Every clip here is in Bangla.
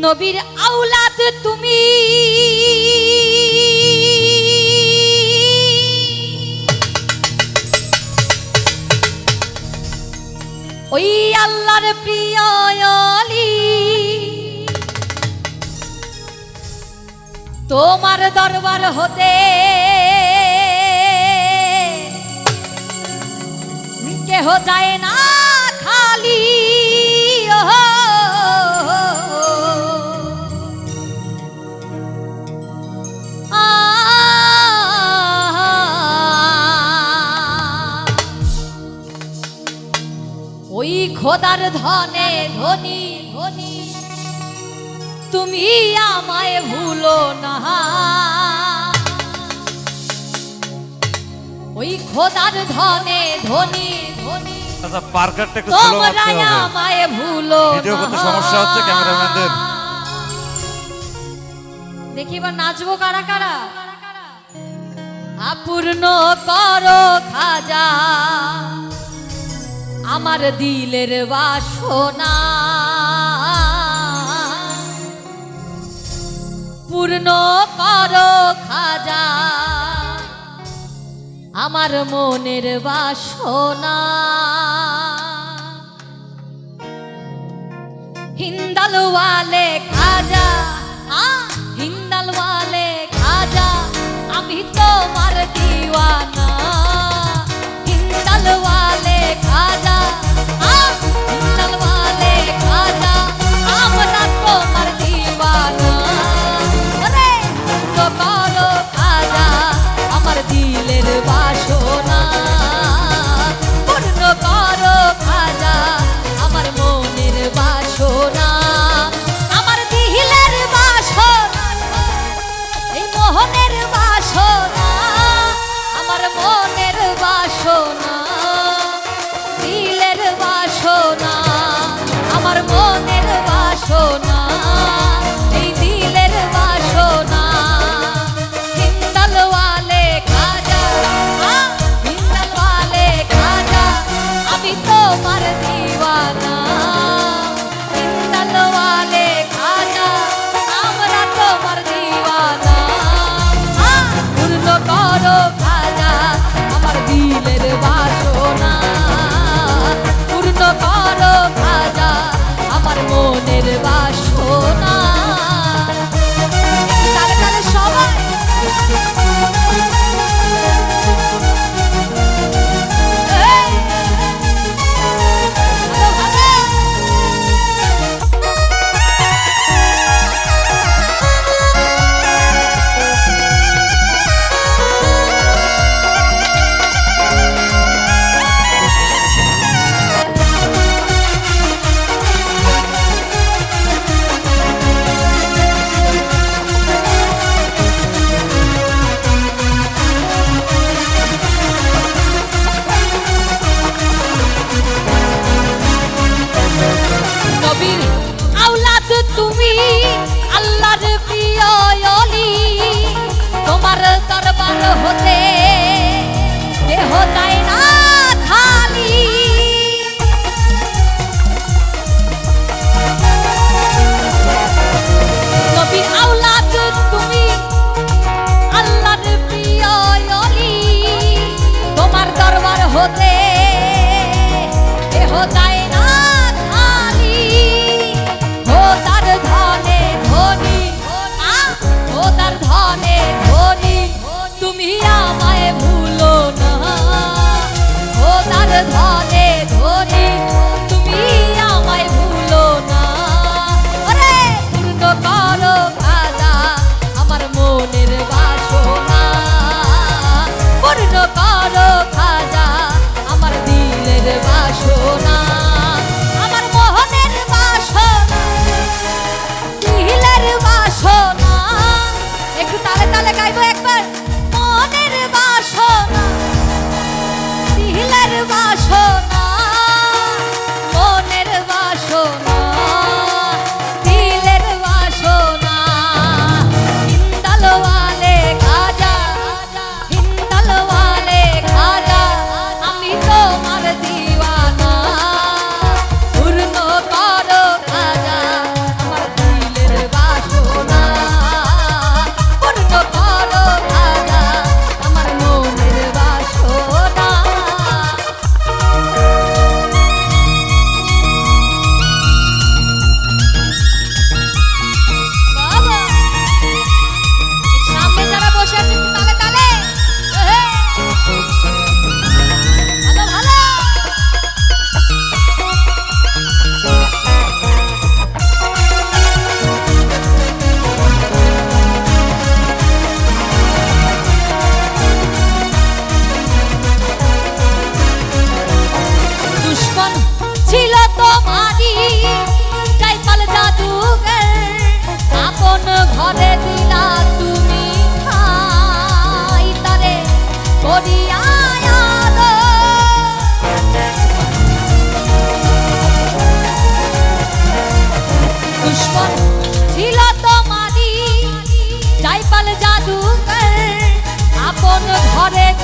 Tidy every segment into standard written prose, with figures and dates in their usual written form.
নবীর আওলাদ তুমি, ওই আল্লাহর প্রিয় ওলি, তোমার দরবার হতে কেহ যায় না খালি। ওই খোদার ধনে ধনী ধনী তুমি আমায় ভুলো না, ওই খোদার ধনে ধনী ধনী। আচ্ছা পার্কারটা একটু স্লো মাপতে হবে, আমায় ভুলো না। ভিডিও করতে সমস্যা হচ্ছে ক্যামেরাম্যানদের। দেখি এবার নাচবো কারা কারা। আপূর্ণ করো খাজা আমার দিলের বাসনা, পূর্ণ করো খাজা আমার মনের বাসনা। হিন্দাল ওয়ালে খাজা, হিন্দাল ওয়ালে খাজা আমি তোমার দিওয়ানা। হিন্দাল ওয়ালে খাজা, হিন্দাল ওয়ালে খাজা আমরা তোমার দিওয়ানা। ওরে তো করো খাজা আমার দিলের বাসনা, পূর্ণ করো খাজা আমার মনের বাসনা। আমার দিলের বাসনা, এই মোহনের বাসনা, আমার মনের বাসনা, দিলের বাসনা, আমার মনের বাসনা, এই দিলের বাসনা। হিন্দাল ওয়ালে খাজা, হিন্দাল ওয়ালে খাজা আমি তোমার দিওয়ানা। হিন্দাল ওয়ালে খাজা আমরা তোমার দিওয়ানা। পূর্ণ করো খাজা আমার দিলের বাসনা, পূর্ণ করো খাজা আমার মনের বাসনা। তালে তালে সবাই এই, ভালো ভালো। নবীর আওলাদ তুমি, আল্লাহর প্রিয় ওলি, তোমার দরবার হতে কেহ যায় না খালি। নবীর আওলাদ তুমি, আল্লাহর প্রিয় ওলি, তোমার দরবার হতে কেহ যায় না খালি। খোদার ধনে ধনী, খোদার ধনে ধনী তুমি আমায় ভুলো না।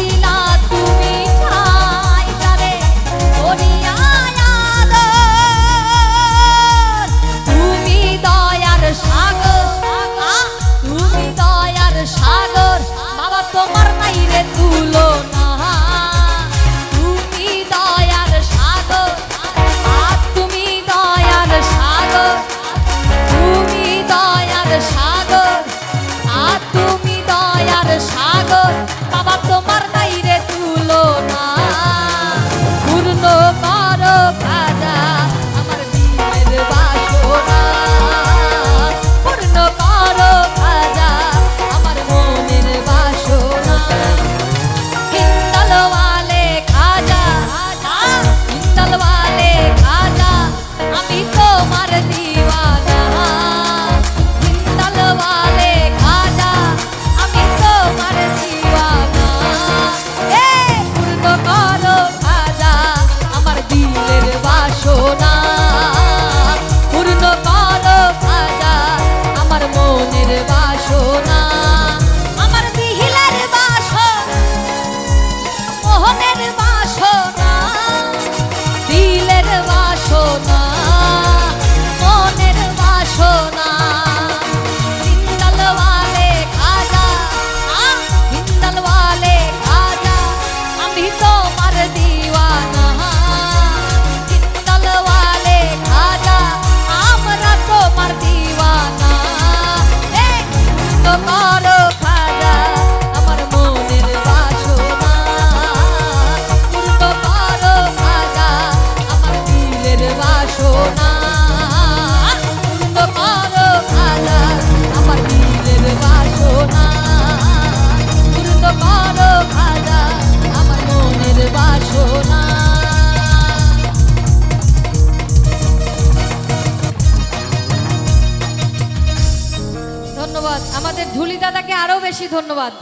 করিলা তুমি ঠাই তারে করিয়া আদর। তুমি দয়ার সাগর, তুমি দয়ার সাগর, বাবা তোমার নাই রে তুলনা। তুমি দয়ার সাগর, তুমি দয়ার সাগর, তুমি দয়ার সাগর, তুমি দয়ার সাগর, বাবা তোমার নাই রে তুলনা। পূর্ণ করো খাজা আমার দিনের বাসনা, পূর্ণ করো খাজা আমার মনের বাসনা। হিন্দল ওয়ালে খাজা, হিন্দল ওয়ালে খাজা, আমি তোমার দিওয়ানা। হিন্দল ওয়ালে খাজা, আমি তোমার দিওয়ানা। এ পূর্ণ করো খাজা আমার দিলের বাসনা, পূর্ণ করো খাজা আমার মনের বাসনা। আমার দিলের বাসনা, মোহনের বাসনা, দিলের বাসনা, মনের বাসনা। হিন্দল ওয়ালে খাজা, হিন্দল ওয়ালে খাজা, আমি তোমার দিওয়ানা। হিন্দল ওয়ালে খাজা, আমরা তোমার দিওয়ানা। এ পূর্ণ করো খাজা আমার মনের বাসনা, পূর্ণ করো খাজা আমার দিলের বাসনা, পূর্ণ করো খাজা আমার দিলের বাসনা, পূর্ণ করো খাজা আমার মনের বাসনা। ধন্যবাদ আমাদের ঢুলি দাদাকে, আরো বেশি ধন্যবাদ।